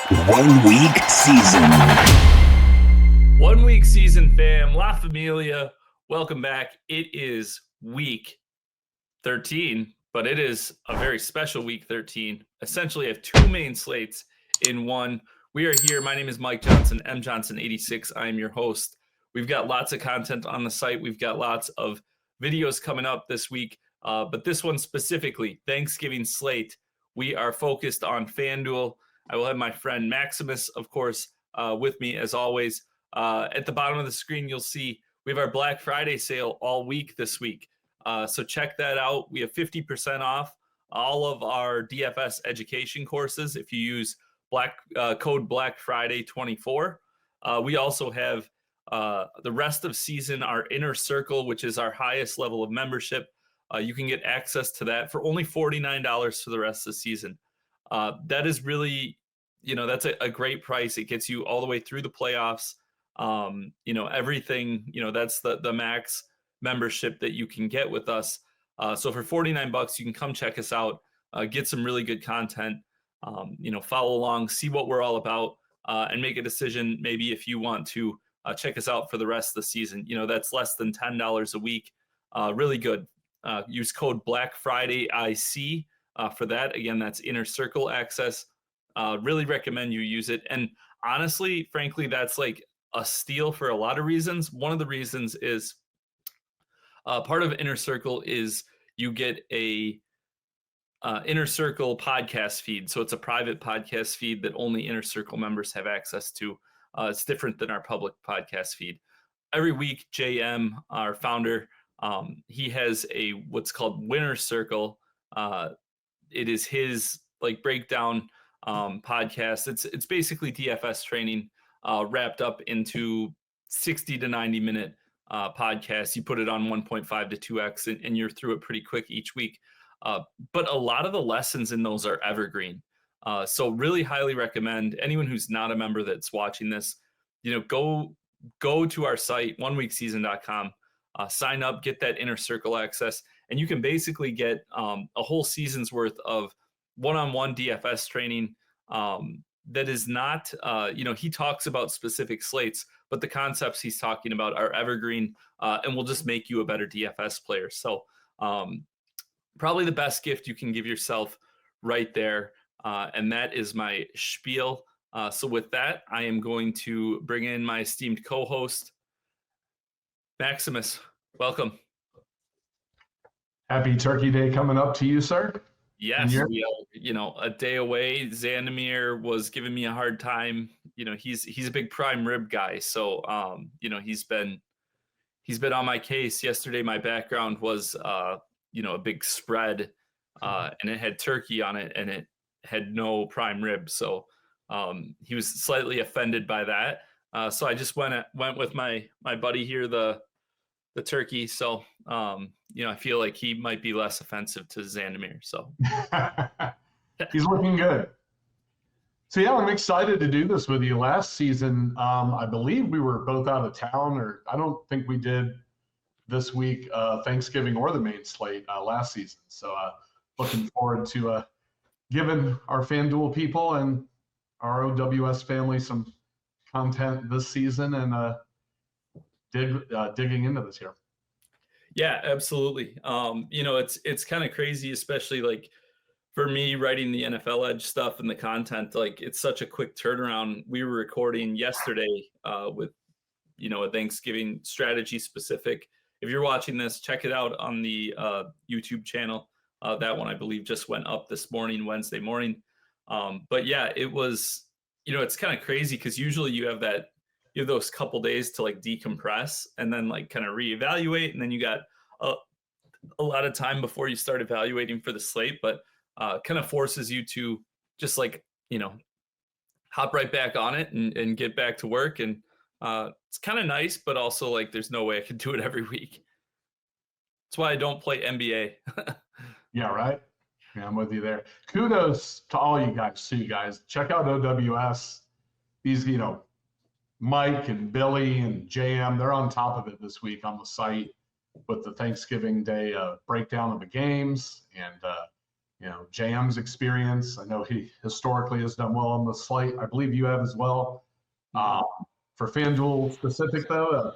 1 week season. 1 week season, fam. La Familia, welcome back. It is week 13, but it is a very special week 13. Essentially, I have two main slates in one. We are here. My name is Mike Johnson, M Johnson 86. I am your host. We've got lots of content on the site. We've got lots of videos coming up this week, but this one specifically, Thanksgiving slate, we are focused on FanDuel. I will have my friend Maximus, of course, with me as always. At the bottom of the screen, you'll see we have our Black Friday sale all week this week. So check that out. We have 50% off all of our DFS education courses if you use code Black Friday 24. We also have the rest of season, our Inner Circle, which is our highest level of membership. You can get access to that for only $49 for the rest of the season. That is really, that's a great price. It gets you all the way through the playoffs. Everything, that's the max membership that you can get with us. So for $49, you can come check us out, get some really good content, follow along, see what we're all about, and make a decision maybe if you want to check us out for the rest of the season. That's less than $10 a week. Really good. Use code Black Friday IC for that. Again, that's Inner Circle access. Really recommend you use it. And honestly, frankly, that's like a steal for a lot of reasons. One of the reasons is part of Inner Circle is you get a Inner Circle podcast feed. So it's a private podcast feed that only Inner Circle members have access to. It's different than our public podcast feed. Every week, JM, our founder, he has what's called Winner Circle. It is his breakdown podcast. It's basically DFS training wrapped up into 60 to 90 minute podcasts. You put it on 1.5 to 2x and you're through it pretty quick each week. But a lot of the lessons in those are evergreen. So really highly recommend anyone who's not a member that's watching this, go to our site, oneweekseason.com, sign up, get that Inner Circle access, and you can basically get a whole season's worth of one-on-one DFS training that is not, he talks about specific slates, but the concepts he's talking about are evergreen and will just make you a better DFS player. So probably the best gift you can give yourself right there. And that is my spiel. So with that, I am going to bring in my esteemed co-host, Maximus. Welcome. Happy Turkey Day coming up to you, sir. Yes, we are, a day away. Zanimir was giving me a hard time. He's a big prime rib guy. So, he's been on my case. Yesterday, my background was, a big spread and it had turkey on it and it had no prime rib. So he was slightly offended by that. So I just went with my buddy here, the turkey. So, I feel like he might be less offensive to Zanimir. So he's looking good. So yeah, I'm excited to do this with you. Last season, I believe we were both out of town, or I don't think we did this week, Thanksgiving or the main slate last season. So looking forward to giving our FanDuel people and our OWS family some content this season and digging into this here. Yeah, absolutely. It's kind of crazy, especially for me writing the NFL Edge stuff and the content. It's such a quick turnaround. We were recording yesterday with a Thanksgiving strategy specific. If you're watching this, check it out on the YouTube channel. That one I believe just went up this morning, Wednesday morning. But yeah, it was, it's kind of crazy because usually you have those couple days to decompress and then kind of reevaluate, and then you got a lot of time before you start evaluating for the slate, but kind of forces you to just hop right back on it and get back to work. And it's kind of nice, but also there's no way I could do it every week. That's why I don't play NBA. Yeah, right. Yeah, I'm with you there. Kudos to all you guys too, guys. Check out OWS. These, Mike and Billy and JM, they're on top of it this week on the site with the Thanksgiving Day breakdown of the games and Jam's experience. I know he historically has done well on the slate. I believe you have as well. For FanDuel specific, though,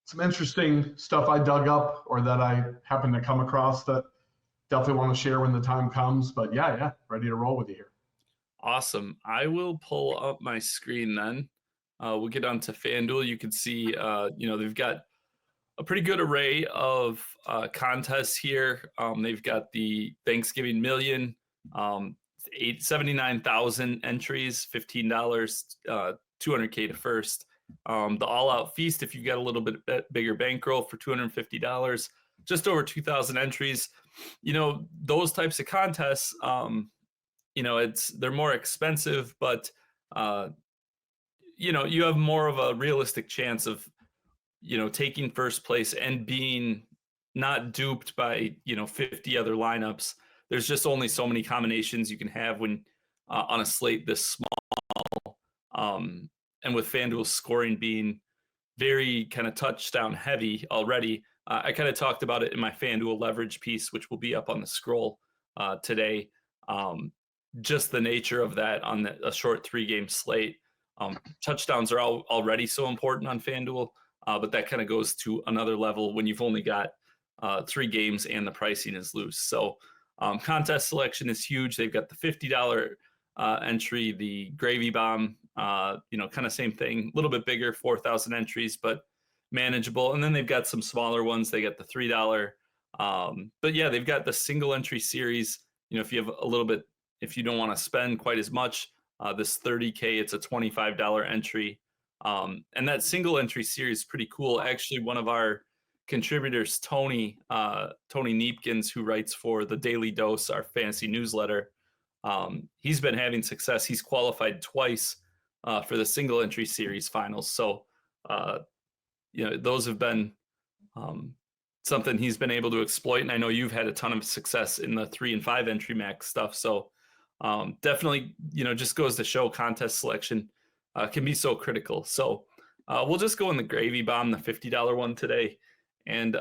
some interesting stuff I dug up or that I happened to come across that definitely want to share when the time comes. But yeah, ready to roll with you here. Awesome. I will pull up my screen then. We'll get on to FanDuel. You can see, they've got a pretty good array of contests here. They've got the Thanksgiving Million, 79,000 entries, $15, $200K to first. The All-Out Feast, if you've got a little bit bigger bankroll, for $250, just over 2,000 entries. Those types of contests, they're more expensive, but you have more of a realistic chance of taking first place and being not duped by 50 other lineups. There's just only so many combinations you can have when on a slate this small, and with FanDuel scoring being very kind of touchdown heavy already. I kind of talked about it in my FanDuel leverage piece, which will be up on the scroll today. Just the nature of that on a short 3-game slate. Touchdowns are already so important on FanDuel, but that kind of goes to another level when you've only got 3 games and the pricing is loose. So contest selection is huge. They've got the $50 entry, the Gravy Bomb, kind of same thing, a little bit bigger, 4,000 entries, but manageable. And then they've got some smaller ones. They got the $3. But yeah, they've got the single entry series. If you have a little bit, if you don't want to spend quite as much, this 30K, it's a $25 entry. And that single entry series is pretty cool. Actually, one of our contributors, Tony Neepkins, who writes for the Daily Dose, our fantasy newsletter, he's been having success. He's qualified twice for the single entry series finals. So, those have been something he's been able to exploit. And I know you've had a ton of success in the 3 and 5 entry max stuff. So definitely, just goes to show contest selection can be so critical. So we'll just go in the Gravy Bomb, the $50 one today. And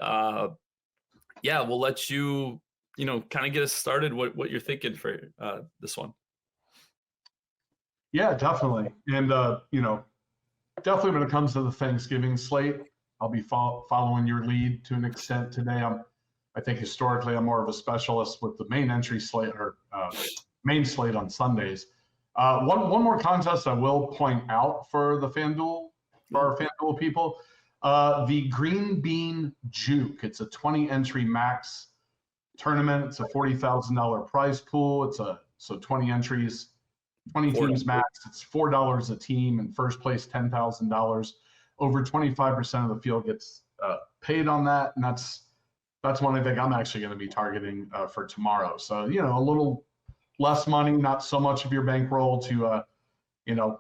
we'll let you, kind of get us started, what you're thinking for this one. Yeah, definitely. And, definitely when it comes to the Thanksgiving slate, I'll be following your lead to an extent today. I think historically I'm more of a specialist with the main entry slate or main slate on Sundays. One more contest I will point out for our FanDuel people, the Green Bean Juke. It's a 20 entry max tournament. It's a $40,000 prize pool. So 20 entries, 20 teams max. It's $4 a team, and first place $10,000. Over 25% of the field gets paid on that, and that's one I think I'm actually going to be targeting for tomorrow. So a little less money, not so much of your bankroll to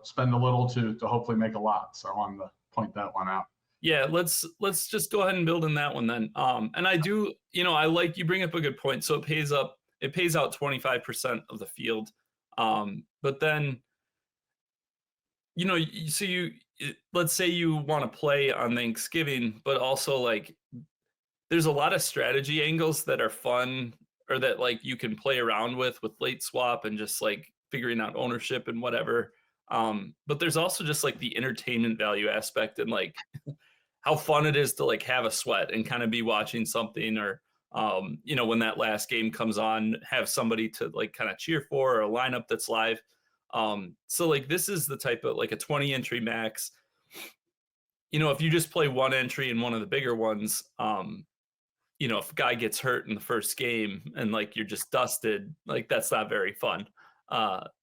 spend a little to hopefully make a lot. So I wanted to point that one out. Yeah, let's just go ahead and build in that one then. And I do, I like you bring up a good point. So it pays out 25% of the field. But then, let's say you want to play on Thanksgiving, but also like there's a lot of strategy angles that are fun, or that like you can play around with late swap and just like figuring out ownership and whatever. But there's also just like the entertainment value aspect and like how fun it is to like have a sweat and kind of be watching something, or when that last game comes on, have somebody to like kind of cheer for, or a lineup that's live. So like this is the type of like a 20 entry max. If you just play one entry in one of the bigger ones, if a guy gets hurt in the first game and like you're just dusted, like that's not very fun.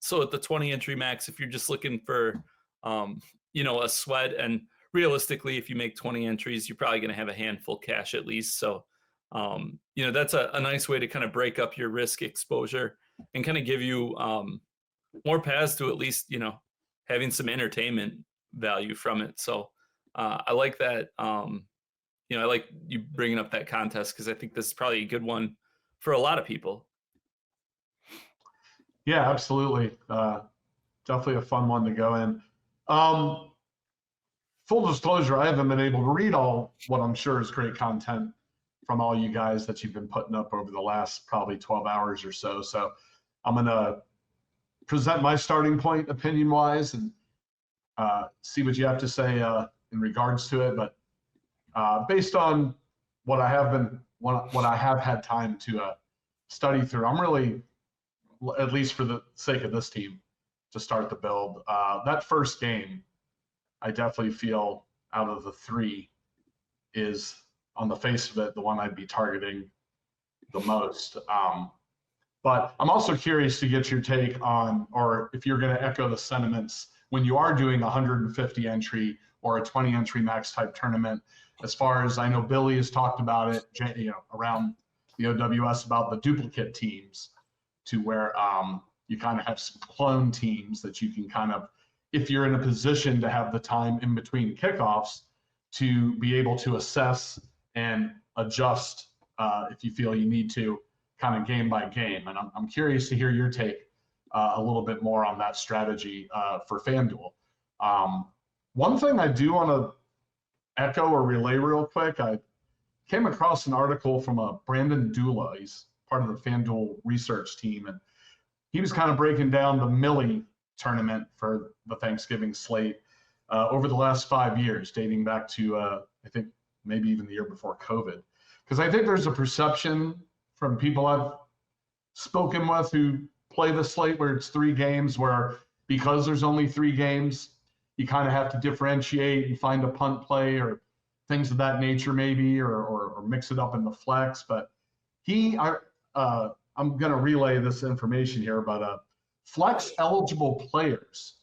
So at the 20 entry max, if you're just looking for a sweat, and realistically, if you make 20 entries, you're probably going to have a handful cash at least. So that's a nice way to kind of break up your risk exposure and kind of give you more paths to at least having some entertainment value from it. So I like that. I like you bringing up that contest, because I think this is probably a good one for a lot of people. Yeah, absolutely. Definitely a fun one to go in. Full disclosure, I haven't been able to read all what I'm sure is great content from all you guys that you've been putting up over the last probably 12 hours or so. So I'm going to present my starting point opinion-wise and see what you have to say in regards to it. But based on what I have had time to study through, I'm really, at least for the sake of this team, to start the build. That first game, I definitely feel out of the three is, on the face of it, the one I'd be targeting the most. But I'm also curious to get your take on, or if you're going to echo the sentiments when you are doing a 150 entry or a 20 entry max type tournament. As far as I know, Billy has talked about it, around the OWS, about the duplicate teams, to where you kind of have some clone teams that you can kind of, if you're in a position to have the time in between kickoffs, to be able to assess and adjust if you feel you need to, kind of game by game. And I'm curious to hear your take a little bit more on that strategy for FanDuel. One thing I do want to echo or relay real quick, I came across an article from Brandon Dula. He's part of the FanDuel research team, and he was kind of breaking down the Millie tournament for the Thanksgiving slate over the last 5 years, dating back to, I think, maybe even the year before COVID. Because I think there's a perception from people I've spoken with who play the slate where it's 3 games, where because there's only 3 games, you kind of have to differentiate and find a punt play or things of that nature, maybe, or mix it up in the flex. But I'm going to relay this information here, but flex eligible players.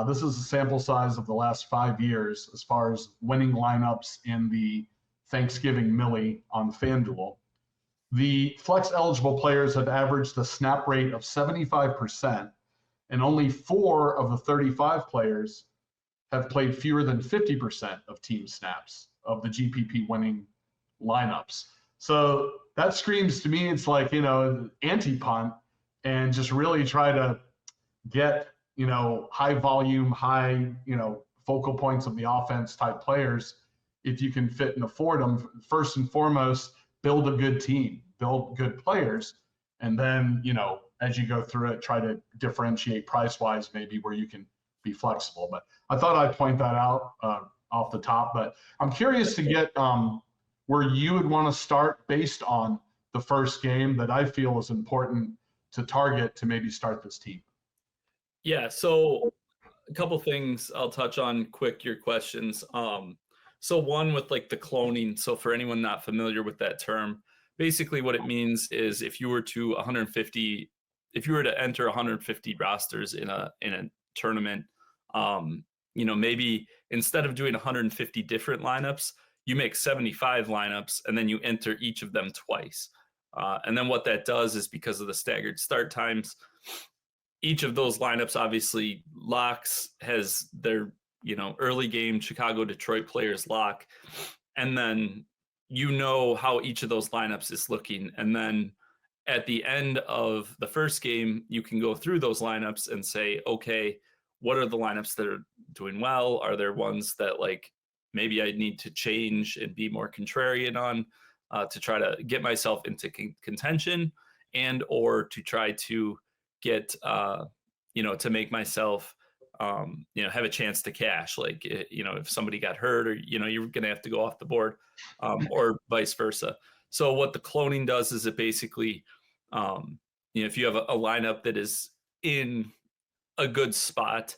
This is a sample size of the last 5 years as far as winning lineups in the Thanksgiving Millie on FanDuel. The flex eligible players have averaged a snap rate of 75%, and only 4 of the 35 players have played fewer than 50% of team snaps of the GPP winning lineups. So that screams to me, it's like, anti-punt, and just really try to get, high volume, high, focal points of the offense type players. If you can fit and afford them, first and foremost, build a good team, build good players. And then, as you go through it, try to differentiate price-wise, maybe where you can be flexible. But I thought I'd point that out off the top. But I'm curious to get where you would want to start based on the first game that I feel is important to target to maybe start this team. Yeah, so a couple things I'll touch on quick, your questions. So one with like the cloning. So for anyone not familiar with that term, basically what it means is if you were to enter 150 rosters in a tournament, maybe instead of doing 150 different lineups, you make 75 lineups and then you enter each of them twice. And then what that does is, because of the staggered start times, each of those lineups, obviously locks has their, early game Chicago Detroit players lock. And then how each of those lineups is looking. And then at the end of the first game, you can go through those lineups and say, okay, what are the lineups that are doing well? Are there ones that like maybe I need to change and be more contrarian on to try to get myself into contention, and or to try to get to make myself have a chance to cash, like if somebody got hurt, or you're gonna have to go off the board, or vice versa. So what the cloning does is it basically if you have a lineup that is in a good spot,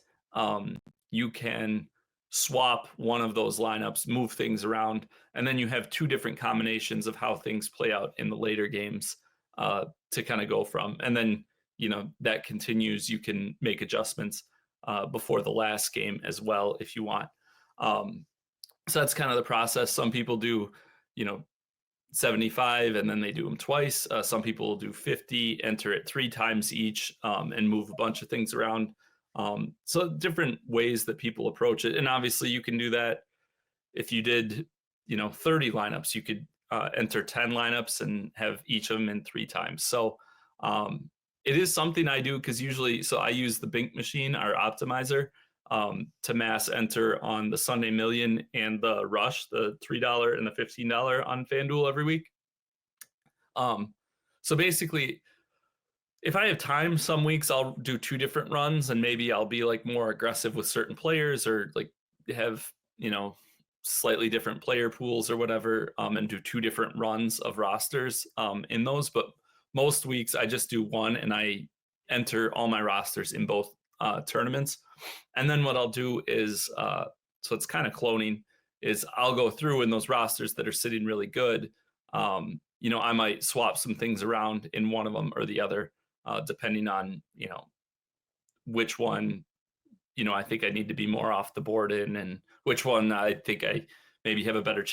you can swap one of those lineups, move things around, and then you have 2 different combinations of how things play out in the later games to kind of go from. And then that continues. You can make adjustments before the last game as well if you want. So that's kind of the process. Some people do 75 and then they do them twice. Some people will do 50, enter it 3 times each, and move a bunch of things around. So different ways that people approach it. And obviously you can do that if you did 30 lineups. You could enter 10 lineups and have each of them in 3 times. So it is something I do, because usually, so I use the Bink machine, our optimizer, to mass enter on the Sunday Million and the Rush, the $3 and the $15 on FanDuel every week. So basically, if I have time, some weeks I'll do 2 different runs, and maybe I'll be like more aggressive with certain players, or like have, slightly different player pools or whatever, and do 2 different runs of rosters in those. But most weeks I just do one, and I enter all my rosters in both tournaments. And then what I'll do is, so it's kind of cloning, is I'll go through in those rosters that are sitting really good. I might swap some things around in one of them or the other, depending on, which one, I think I need to be more off the board in, and which one I think I maybe have a better,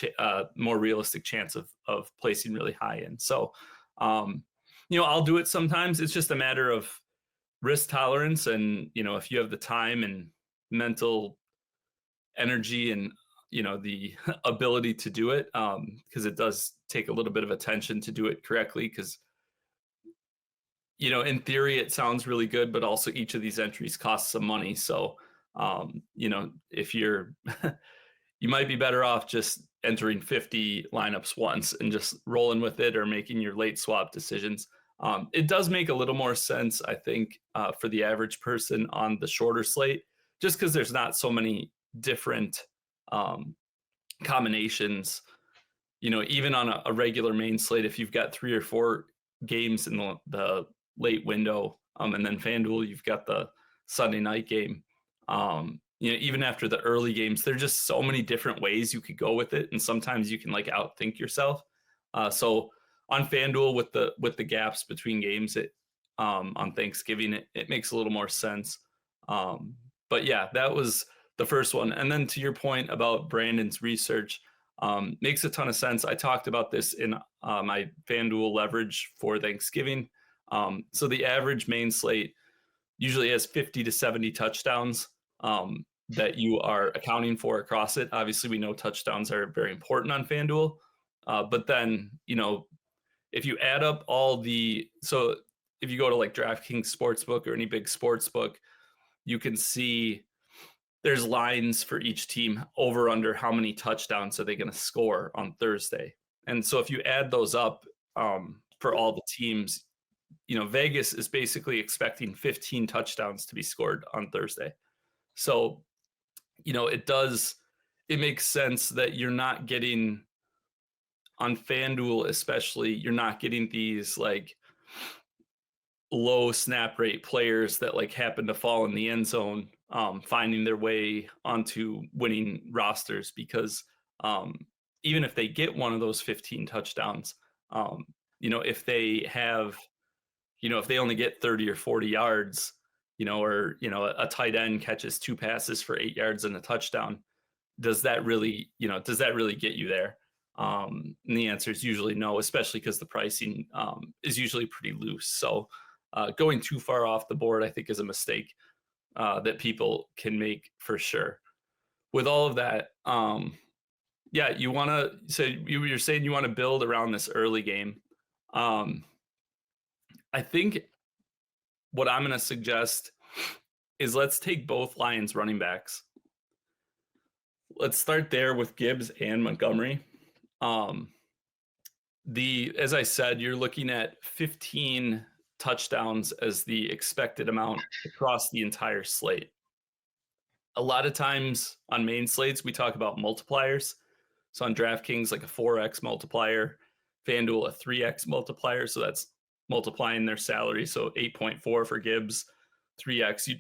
more realistic chance of placing really high in. So, I'll do it sometimes. It's just a matter of risk tolerance, and if you have the time and mental energy and the ability to do it, because it does take a little bit of attention to do it correctly, because in theory it sounds really good, but also each of these entries costs some money. So if you're you might be better off just entering 50 lineups once and just rolling with it, or making your late swap decisions. It does make a little more sense, I think, for the average person on the shorter slate, just because there's not so many different combinations. Even on a regular main slate, if you've got 3 or 4 games in the late window, and then FanDuel, you've got the Sunday night game. Even after the early games, there's just so many different ways you could go with it, and sometimes you can like outthink yourself. So on FanDuel, with the gaps between games, on Thanksgiving, it makes a little more sense. But yeah, that was the first one. And then to your point about Brandon's research, makes a ton of sense. I talked about this in my FanDuel leverage for Thanksgiving. So the average main slate usually has 50 to 70 touchdowns that you are accounting for across it. Obviously, we know touchdowns are very important on FanDuel. But then, if you add up so if you go to like DraftKings Sportsbook or any big sports book, you can see there's lines for each team over under how many touchdowns are they going to score on Thursday. And so if you add those up for all the teams, Vegas is basically expecting 15 touchdowns to be scored on Thursday. So, it makes sense that you're not getting, on FanDuel especially, you're not getting these like low snap rate players that like happen to fall in the end zone, finding their way onto winning rosters, because even if they get one of those 15 touchdowns, if they have, if they only get 30 or 40 yards, or a tight end catches 2 passes for 8 yards and a touchdown, does that really get you there? And the answer is usually no, especially because the pricing is usually pretty loose. So going too far off the board, I think, is a mistake that people can make for sure. With all of that, you want to, so you're saying you want to build around this early game. I think what I'm going to suggest is let's take both Lions running backs. Let's start there with Gibbs and Montgomery. As I said, you're looking at 15 touchdowns as the expected amount across the entire slate. A lot of times on main slates, we talk about multipliers. So on DraftKings, like a 4x multiplier, FanDuel, a 3x multiplier. So that's multiplying their salary. So 8.4 for Gibbs, 3x,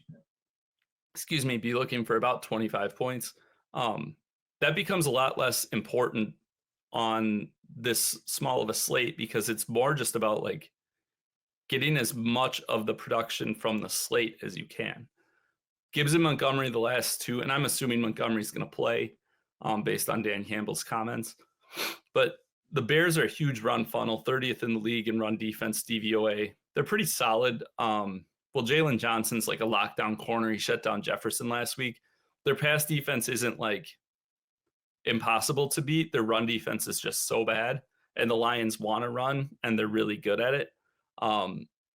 be looking for about 25 points. That becomes a lot less important on this small of a slate, because it's more just about like getting as much of the production from the slate as you can. Gibbs and Montgomery, the last 2, and I'm assuming Montgomery's going to play based on Dan Campbell's comments. But the Bears are a huge run funnel, 30th in the league in run defense DVOA. They're pretty solid. Jalen Johnson's like a lockdown corner. He shut down Jefferson last week. Their pass defense isn't like impossible to beat. Their run defense is just so bad, and the Lions want to run, and they're really good at it.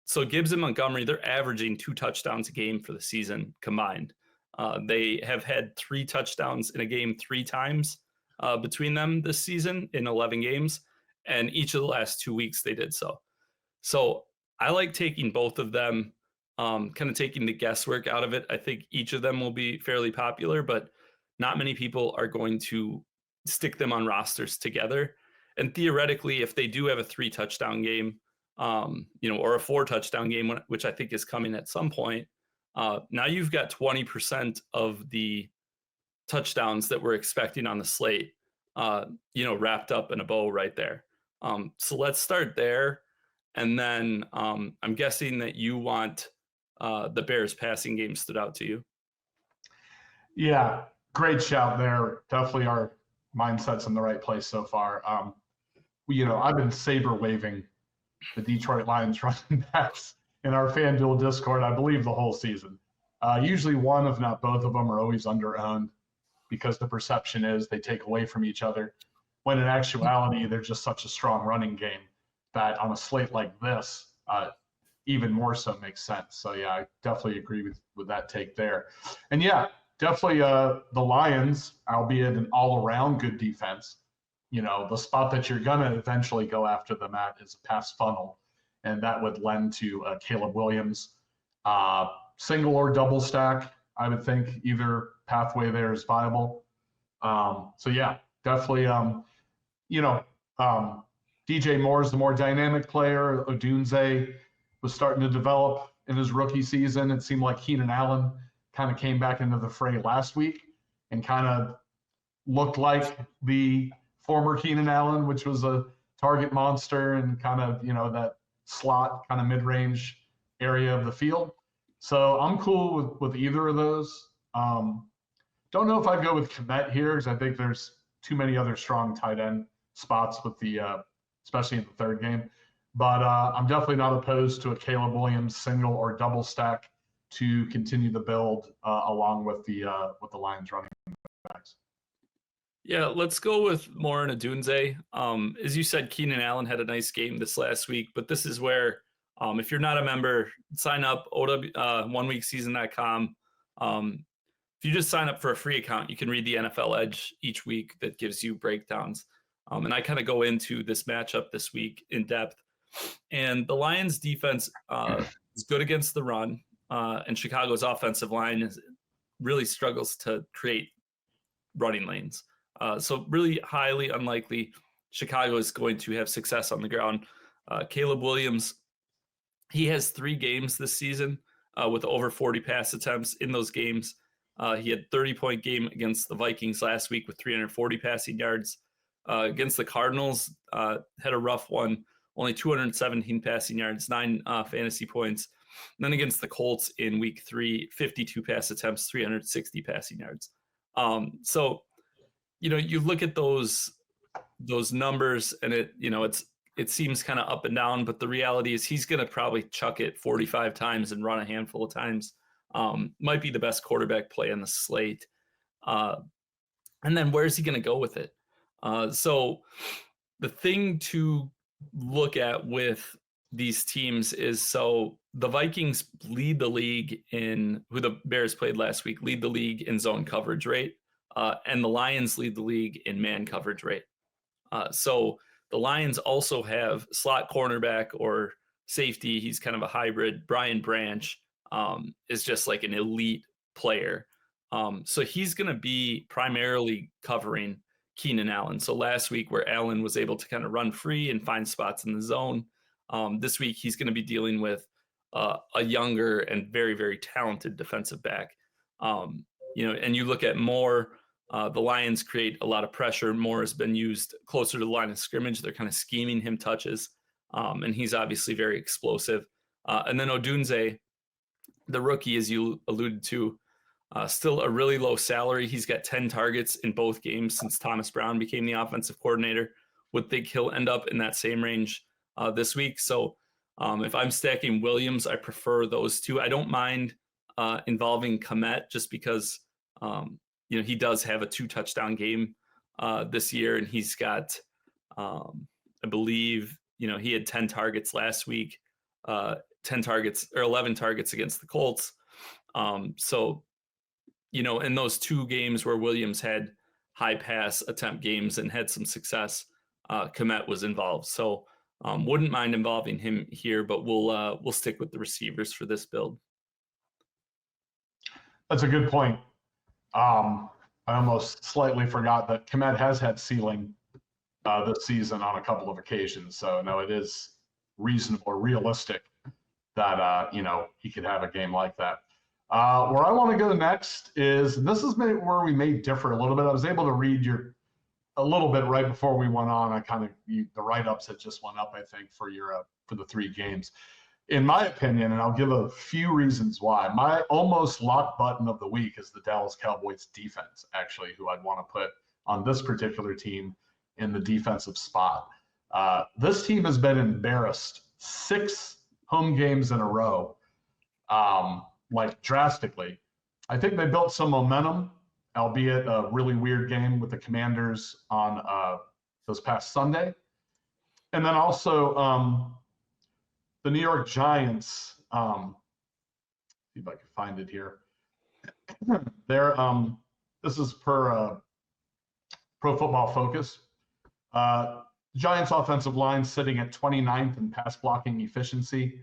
So Gibbs and Montgomery, they're averaging 2 touchdowns a game for the season combined. They have had 3 touchdowns in a game 3 times between them this season in 11 games, and each of the last 2 weeks they did so. So I like taking both of them, kind of taking the guesswork out of it. I think each of them will be fairly popular, but not many people are going to stick them on rosters together. And theoretically, if they do have a 3 touchdown game, or a 4 touchdown game, which I think is coming at some point, now you've got 20% of the touchdowns that we're expecting on the slate, wrapped up in a bow right there. So let's start there. And then I'm guessing that you want the Bears passing game stood out to you. Yeah, great shout there. Definitely our mindset's in the right place so far. I've been saber waving the Detroit Lions running backs in our FanDuel Discord, I believe, the whole season. Usually one, if not both of them, are always under-owned because the perception is they take away from each other, when in actuality, they're just such a strong running game that on a slate like this, even more so makes sense. So, yeah, I definitely agree with that take there. And, yeah, definitely the Lions, albeit an all-around good defense, the spot that you're going to eventually go after them at is a pass funnel, and that would lend to Caleb Williams. Single or double stack, I would think either pathway there is viable. So, yeah, definitely, DJ Moore is the more dynamic player. Odunze was starting to develop in his rookie season. It seemed like Keenan Allen kind of came back into the fray last week and kind of looked like the former Keenan Allen, which was a target monster and kind of, that slot kind of mid-range area of the field. So I'm cool with either of those. Don't know if I'd go with Kmet here because I think there's too many other strong tight end spots with the, especially in the third game. But I'm definitely not opposed to a Caleb Williams single or double stack to continue the build along with the Lions running backs. Yeah, let's go with Moore and Odunze. As you said, Keenan Allen had a nice game this last week, but this is where, if you're not a member, sign up, oneweekseason.com. If you just sign up for a free account, you can read the NFL Edge each week that gives you breakdowns. And I kind of go into this matchup this week in depth. And the Lions defense is good against the run, and Chicago's offensive line really struggles to create running lanes. So really highly unlikely Chicago is going to have success on the ground. Caleb Williams, he has 3 games this season with over 40 pass attempts. In those games, he had 30-point game against the Vikings last week with 340 passing yards. Against the Cardinals, had a rough one, only 217 passing yards, 9 fantasy points. And then against the Colts in week 3, 52 pass attempts, 360 passing yards. So, you look at those numbers and it seems kind of up and down, but the reality is he's going to probably chuck it 45 times and run a handful of times. Might be the best quarterback play on the slate. And then where's he going to go with it? So the thing to look at with these teams is, so the Vikings lead the league in, who the Bears played last week, lead the league in zone coverage rate. And the Lions lead the league in man coverage rate. So the Lions also have slot cornerback or safety. He's kind of a hybrid. Brian Branch is just like an elite player. So he's going to be primarily covering Keenan Allen. So last week where Allen was able to kind of run free and find spots in the zone, this week he's going to be dealing with a younger and very, very talented defensive back. And you look at Moore, the Lions create a lot of pressure. Moore has been used closer to the line of scrimmage. They're kind of scheming him touches, and he's obviously very explosive. And then Odunze, the rookie, as you alluded to, still a really low salary. He's got 10 targets in both games since Thomas Brown became the offensive coordinator. Would think he'll end up in that same range this week. So if I'm stacking Williams, I prefer those two. I don't mind involving Kmet just because he does have a 2-touchdown game this year, and he's got I believe he had 10 targets last week, 10 targets or 11 targets against the Colts. So in those 2 games where Williams had high pass attempt games and had some success, Kmet was involved. So wouldn't mind involving him here, but we'll stick with the receivers for this build. That's a good point. I almost slightly forgot that Kmet has had ceiling this season on a couple of occasions. So no, it is reasonable or realistic that he could have a game like that. Where I want to go next is, and this is where we may differ a little bit. I was able to read a little bit right before we went on. The write-ups had just went up, I think, for the 3 games. In my opinion, and I'll give a few reasons why, my almost lock button of the week is the Dallas Cowboys defense, actually, who I'd want to put on this particular team in the defensive spot. This team has been embarrassed 6 home games in a row, drastically. I think they built some momentum, albeit a really weird game with the Commanders on this past Sunday. And then also the New York Giants, see if I can find it here. This is per Pro Football Focus. Giants offensive line sitting at 29th in pass blocking efficiency.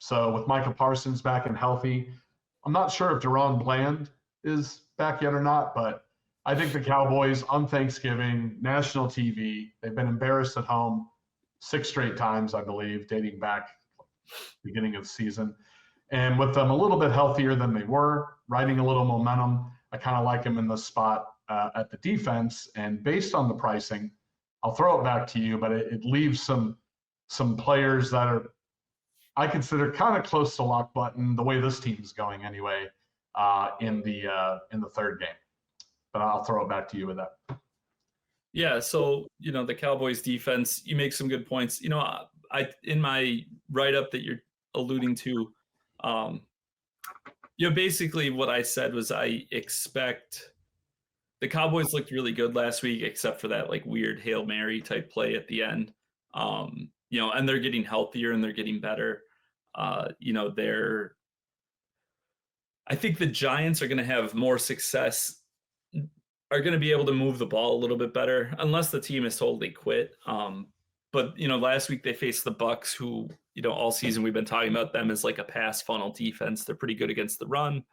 So with Micah Parsons back and healthy, I'm not sure if Deron Bland is back yet or not, but I think the Cowboys on Thanksgiving, national TV, they've been embarrassed at home 6 straight times, I believe, dating back beginning of the season. And with them a little bit healthier than they were, riding a little momentum, I kind of like him in the spot at the defense. And based on the pricing, I'll throw it back to you, but it leaves some players that are, I consider, kind of close to lock button the way this team is going anyway in the 3rd game. But I'll throw it back to you with that. Yeah, so the Cowboys defense, you make some good points. I in my write-up that you're alluding to, basically what I said was I expect the Cowboys looked really good last week, except for that weird Hail Mary type play at the end. And they're getting healthier and they're getting better. I think the Giants are going to have more success, are going to be able to move the ball a little bit better, unless the team is totally quit. But last week they faced the Bucs, who, all season we've been talking about them as like a pass funnel defense. They're pretty good against the run,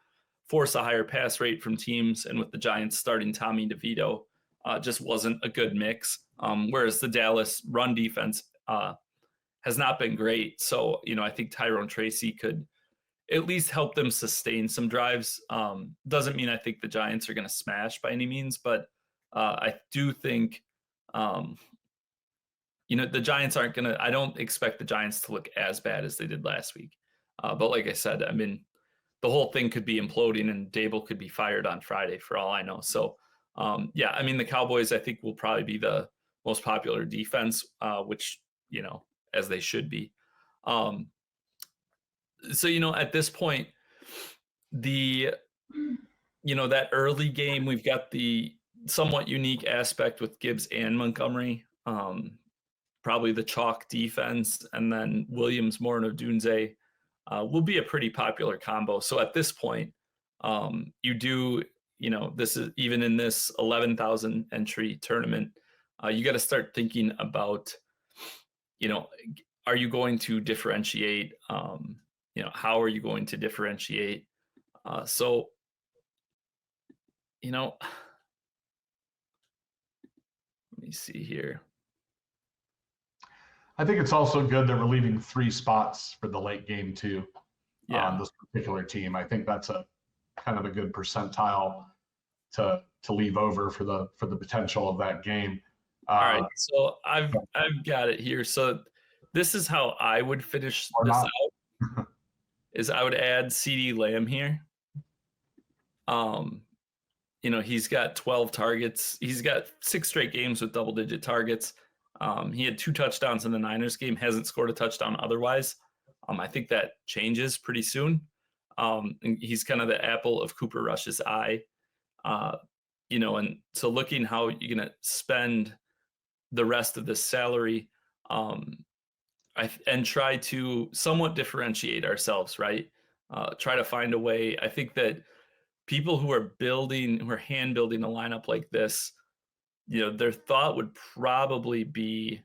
force a higher pass rate from teams. And with the Giants starting Tommy DeVito, just wasn't a good mix. Whereas the Dallas run defense has not been great. So, I think Tyrone Tracy could at least help them sustain some drives. Doesn't mean I think the Giants are going to smash by any means, but I do think, the Giants aren't going to, I don't expect the Giants to look as bad as they did last week. But like I said, the whole thing could be imploding and Dable could be fired on Friday for all I know. So, the Cowboys, I think, will probably be the most popular defense, which, as they should be. So, at this point, that early game, we've got the somewhat unique aspect with Gibbs and Montgomery, probably the chalk defense, and then Williams, Moore, and Odunze will be a pretty popular combo. So at this point, this is even in this 11,000 entry tournament, you got to start thinking about, are you going to differentiate? How are you going to differentiate? Let me see here. I think it's also good that we're leaving 3 spots for the late game too. On this particular team. I think that's a kind of a good percentile to leave over for the potential of that game. All right, so I've got it here. So this is how I would finish this out. Is I would add CeeDee Lamb here. He's got 12 targets. He's got 6 straight games with double-digit targets. He had 2 touchdowns in the Niners game, hasn't scored a touchdown otherwise. I think that changes pretty soon. And he's kind of the apple of Cooper Rush's eye. And so looking how you're going to spend the rest of this salary, and try to somewhat differentiate ourselves, right? Try to find a way. I think that people who are hand building a lineup like this, their thought would probably be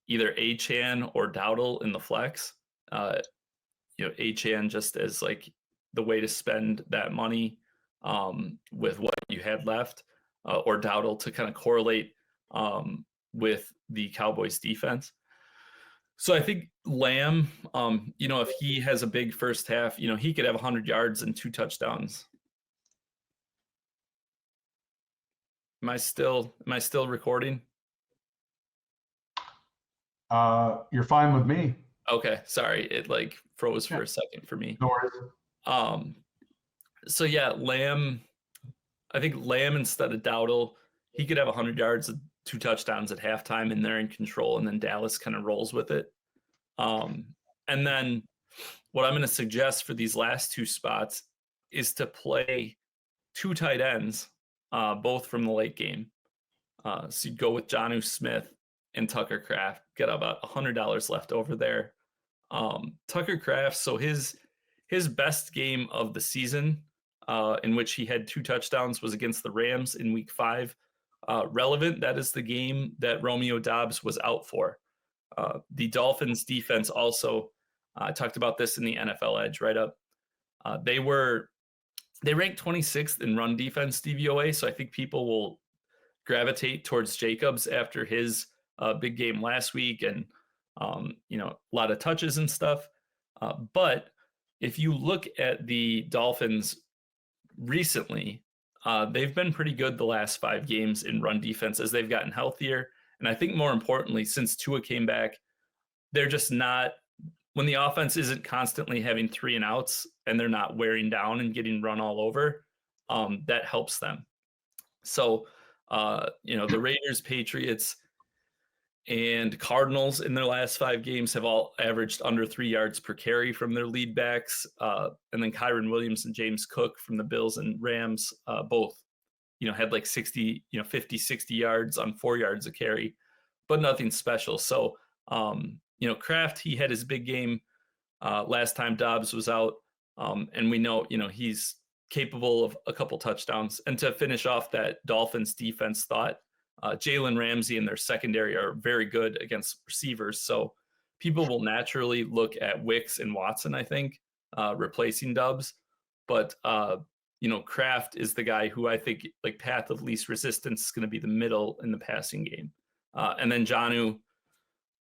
either Achane or Dowdle in the flex. Achane just as like the way to spend that money with what you had left, or Dowdle to kind of correlate with the Cowboys defense. So I think Lamb, if he has a big first half, he could have 100 yards and 2 touchdowns. Am I still recording? You're fine with me. Okay, sorry, it like froze for a second for me. No worries. So yeah, Lamb. I think Lamb instead of Dowdle, he could have 100 yards and 2 touchdowns at halftime, and they're in control, and then Dallas kind of rolls with it. And then what I'm going to suggest for these last 2 spots is to play 2 tight ends, both from the late game. So you'd go with Jonnu Smith and Tucker Kraft, get about $100 left over there. Tucker Kraft, so his best game of the season, in which he had 2 touchdowns, was against the Rams in week 5. Relevant, that is the game that Romeo Doubs was out for. The Dolphins defense also, I talked about this in the NFL Edge write-up. They ranked 26th in run defense DVOA, so I think people will gravitate towards Jacobs after his big game last week and a lot of touches and stuff. But if you look at the Dolphins recently, they've been pretty good the last 5 games in run defense as they've gotten healthier. And I think more importantly, since Tua came back, they're just not, when the offense isn't constantly having 3 and outs and they're not wearing down and getting run all over, that helps them. So, the Raiders, Patriots, and Cardinals in their last 5 games have all averaged under 3 yards per carry from their lead backs. And then Kyron Williams and James Cook from the Bills and Rams, both, had like 50, 60 yards on 4 yards a carry, but nothing special. So, Kraft, he had his big game last time Dobbs was out. And we know, he's capable of a couple touchdowns. And to finish off that Dolphins defense thought, Jalen Ramsey and their secondary are very good against receivers. So people will naturally look at Wicks and Watson, I think, replacing Dobbs. But, Kraft is the guy who I think like path of least resistance is going to be the middle in the passing game. And then Jonnu,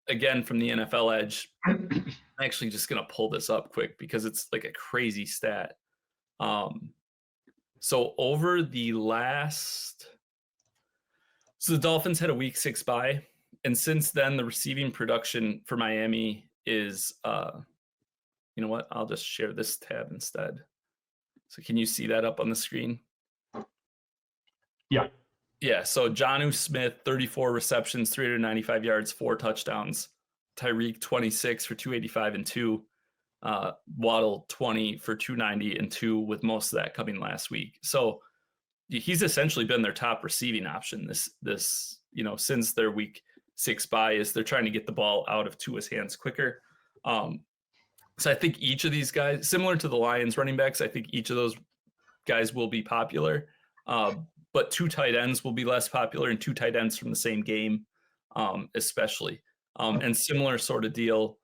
again, from the NFL Edge, I'm actually just going to pull this up quick because it's like a crazy stat. So over the last... So the Dolphins had a week 6 bye, and since then the receiving production for Miami is, you know what? I'll just share this tab instead. So can you see that up on the screen? Yeah. Yeah. So Jonnu Smith, 34 receptions, 395 yards, 4 touchdowns. Tyreek, 26 for 285 and 2. Waddle, 20 for 290 and 2, with most of that coming last week. So he's essentially been their top receiving option this since their week 6 bye, is they're trying to get the ball out of Tua's hands quicker. So I think each of these guys, similar to the Lions running backs, I think each of those guys will be popular. But 2 tight ends will be less popular, and 2 tight ends from the same game, especially. And similar sort of deal,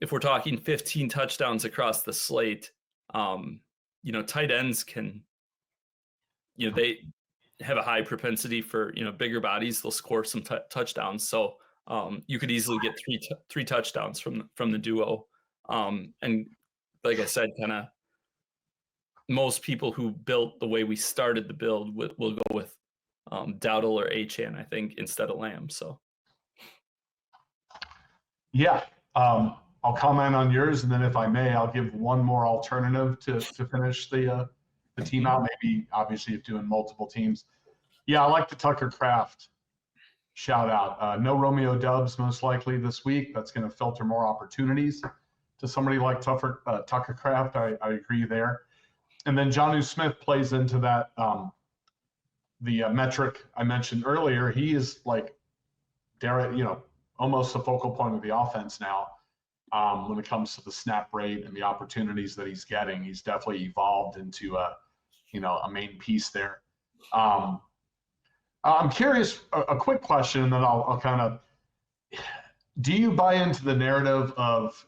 if we're talking 15 touchdowns across the slate, tight ends can, they have a high propensity for, bigger bodies. They'll score some touchdowns. So you could easily get three touchdowns from the duo. And like I said, kind of most people who built the way we started the build will go with Dowdle or Achane, I think, instead of Lamb. So yeah, I'll comment on yours, and then if I may, I'll give one more alternative to finish the team out. Maybe obviously if doing multiple teams. Yeah, I like the Tucker Kraft shout out. No Romeo Doubs most likely this week. That's going to filter more opportunities to somebody like Tucker Kraft. I agree there. And then Jonnu Smith plays into that the metric I mentioned earlier. He is like, almost the focal point of the offense now. when it comes to the snap rate and the opportunities that he's getting. He's definitely evolved into a main piece there. I'm curious, a quick question, and then I'll kind of, do you buy into the narrative of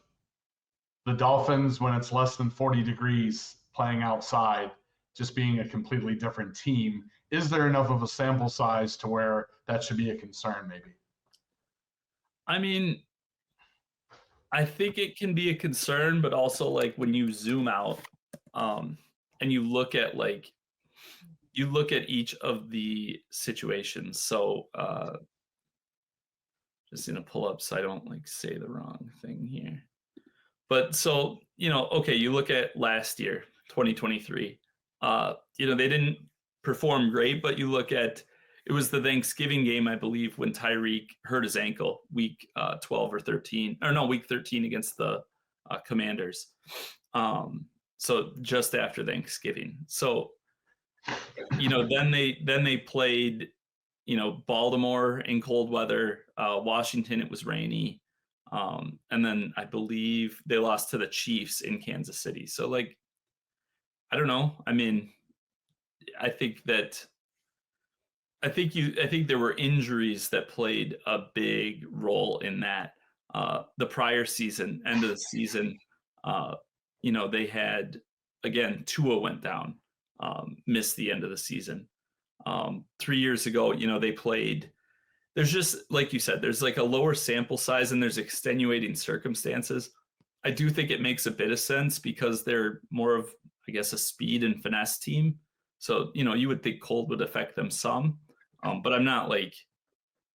the Dolphins when it's less than 40 degrees playing outside, just being a completely different team? Is there enough of a sample size to where that should be a concern maybe? I mean, I think it can be a concern, but also like when you zoom out and you look at each of the situations. So just gonna pull up so I don't like say the wrong thing here. But so, okay, you look at last year, 2023. They didn't perform great, but you look at, it was the Thanksgiving game, I believe, when Tyreek hurt his ankle week 12 or 13, or no, week 13 against the Commanders. So just after Thanksgiving. So, then they played, Baltimore in cold weather, Washington, it was rainy. And then I believe they lost to the Chiefs in Kansas City. So like, I don't know. I mean, I think there were injuries that played a big role in that. The prior season, end of the season, they had, again, Tua went down, missed the end of the season. 3 years ago, they played. There's just, like you said, there's like a lower sample size and there's extenuating circumstances. I do think it makes a bit of sense because they're more of, I guess, a speed and finesse team. So, you would think cold would affect them some, but I'm not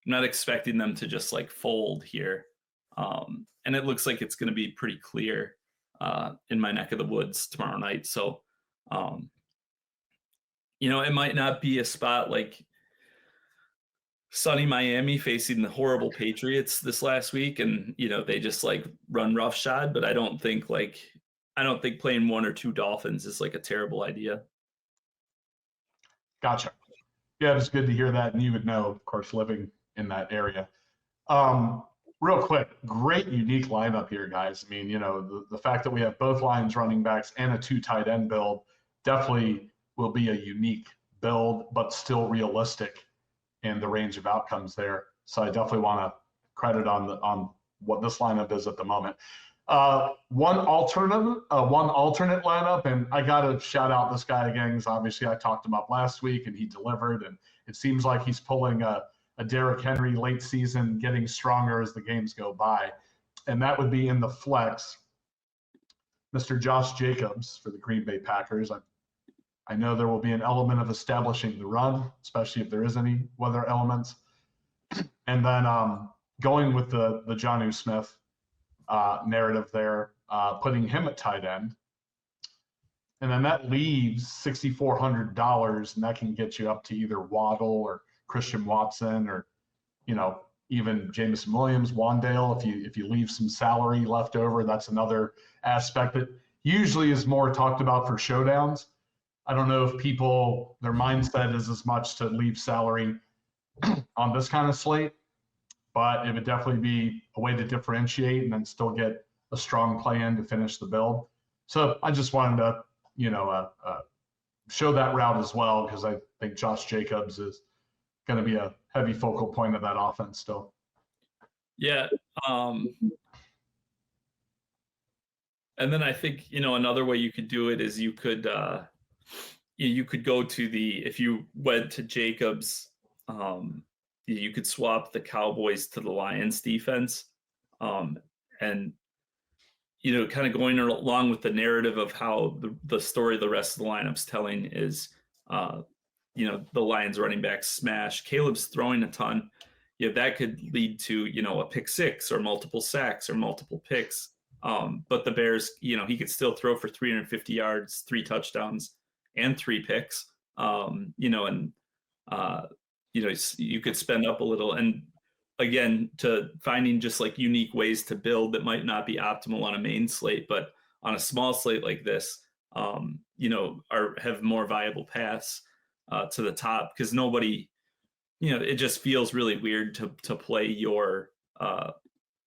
expecting them to just like fold here. And it looks like it's going to be pretty clear in my neck of the woods tomorrow night. So, it might not be a spot like sunny Miami facing the horrible Patriots this last week, and they just like run roughshod. But I don't think playing one or two Dolphins is like a terrible idea. Gotcha. Yeah, it's good to hear that, and you would know, of course, living in that area. Real quick, great unique lineup here, guys. I mean, the fact that we have both Lions running backs and a 2 tight end build definitely will be a unique build, but still realistic in the range of outcomes there. So I definitely want to credit on what this lineup is at the moment. One alternate lineup, and I got to shout out this guy again, because obviously I talked him up last week and he delivered, and it seems like he's pulling a Derrick Henry late season, getting stronger as the games go by. And that would be in the flex, Mr. Josh Jacobs for the Green Bay Packers. I know there will be an element of establishing the run, especially if there is any weather elements. And then going with the Jonnu Smith narrative there, putting him at tight end. And then that leaves $6,400, and that can get you up to either Waddle or Christian Watson, or, even Jameson Williams, Wandale. If you leave some salary left over, that's another aspect that usually is more talked about for showdowns. I don't know if their mindset is as much to leave salary on this kind of slate, but it would definitely be a way to differentiate and then still get a strong play in to finish the build. So I just wanted to, show that route as well, because I think Josh Jacobs is going to be a heavy focal point of that offense still. Yeah. And then I think, another way you could do it is you could go to if you went to Jacobs, you could swap the Cowboys to the Lions defense. And, kind of going along with the narrative of how the story the rest of the lineup's telling is, the Lions running back smash. Caleb's throwing a ton. That could lead to, a pick six or multiple sacks or multiple picks. But the Bears, he could still throw for 350 yards, 3 touchdowns, and 3 picks. You could spend up a little. And again, to finding just like unique ways to build that might not be optimal on a main slate, but on a small slate like this, have more viable paths to the top, because nobody, it just feels really weird to play your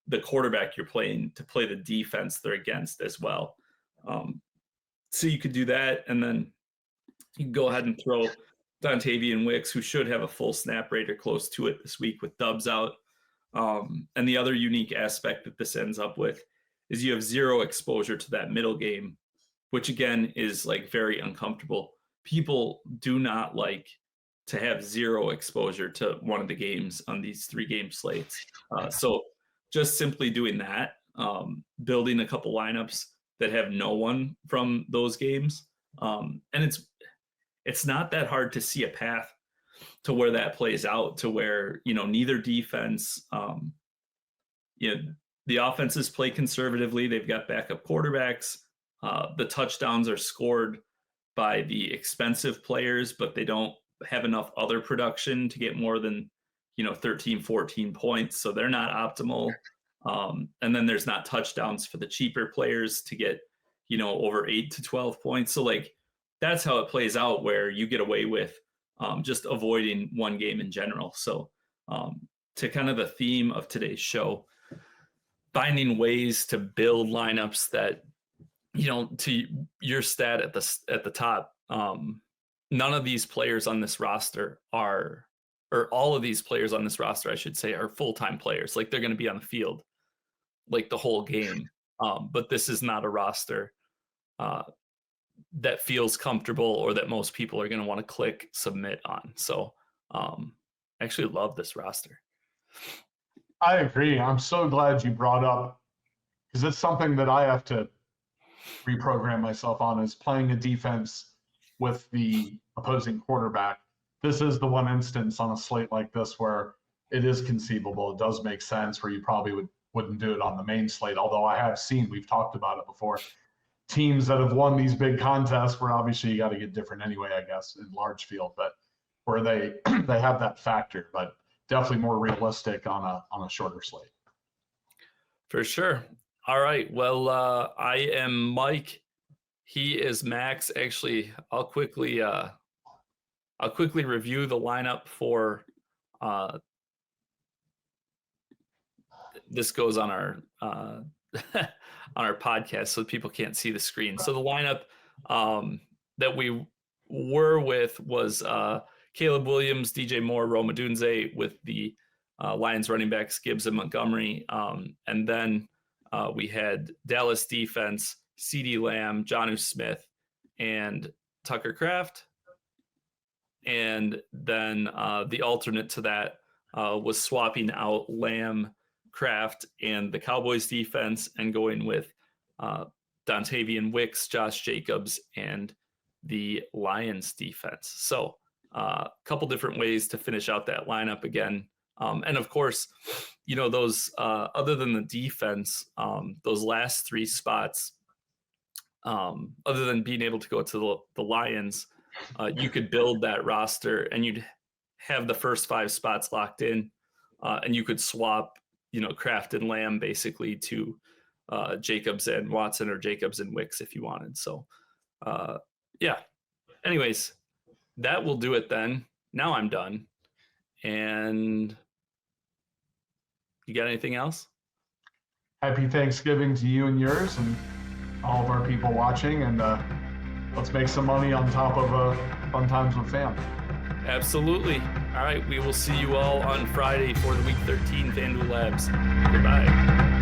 the quarterback you're playing to play the defense they're against as well. So you could do that, and then you can go ahead and throw Dontavian Wicks, who should have a full snap rate or close to it this week with Dubs out. And the other unique aspect that this ends up with is you have zero exposure to that middle game, which again is like very uncomfortable. People do not like to have zero exposure to one of the games on these 3-game slates. So just simply doing that, building a couple lineups that have no one from those games. And it's not that hard to see a path to where that plays out, to where, neither defense, the offenses play conservatively. They've got backup quarterbacks. The touchdowns are scored by the expensive players, but they don't have enough other production to get more than, 13, 14 points. So they're not optimal. And then there's not touchdowns for the cheaper players to get, over 8 to 12 points. So that's how it plays out, where you get away with just avoiding one game in general. So to kind of the theme of today's show, finding ways to build lineups that, to your stat at the top, none of these players on this roster or all of these players on this roster, I should say, are full-time players. Like, they're going to be on the field like the whole game. But this is not a roster that feels comfortable or that most people are going to want to click submit on. So I actually love this roster. I agree. I'm so glad you brought up, because it's something that I have to reprogram myself on, is playing a defense with the opposing quarterback. This is the one instance on a slate like this where it is conceivable. It does make sense, where you probably wouldn't do it on the main slate. Although I have seen, we've talked about it before, teams that have won these big contests where obviously you got to get different anyway, I guess, in large field, but where they have that factor, but definitely more realistic on a shorter slate. For sure. All right. Well, I am Mike. He is Max. Actually, I'll quickly review the lineup for this goes on our on our podcast, so people can't see the screen. So the lineup that we were with was Caleb Williams, DJ Moore, Rome Odunze, with the Lions running backs Gibbs and Montgomery. And then we had Dallas defense, CeeDee Lamb, Jonnu Smith, and Tucker Kraft. And then the alternate to that was swapping out Lamb, Kraft, and the Cowboys defense, and going with Dontavian Wicks, Josh Jacobs, and the Lions defense. So a couple different ways to finish out that lineup again. And of course, those other than the defense, those last 3 spots, other than being able to go to the Lions, you could build that roster and you'd have the first 5 spots locked in, and you could swap, Kraft and Lamb basically to Jacobs and Watson, or Jacobs and Wicks if you wanted. So yeah. Anyways, that will do it then. Now I'm done. And you got anything else? Happy Thanksgiving to you and yours and all of our people watching. And let's make some money on top of fun times with fam. Absolutely. All right. We will see you all on Friday for the Week 13 FanDuel Labs. Goodbye.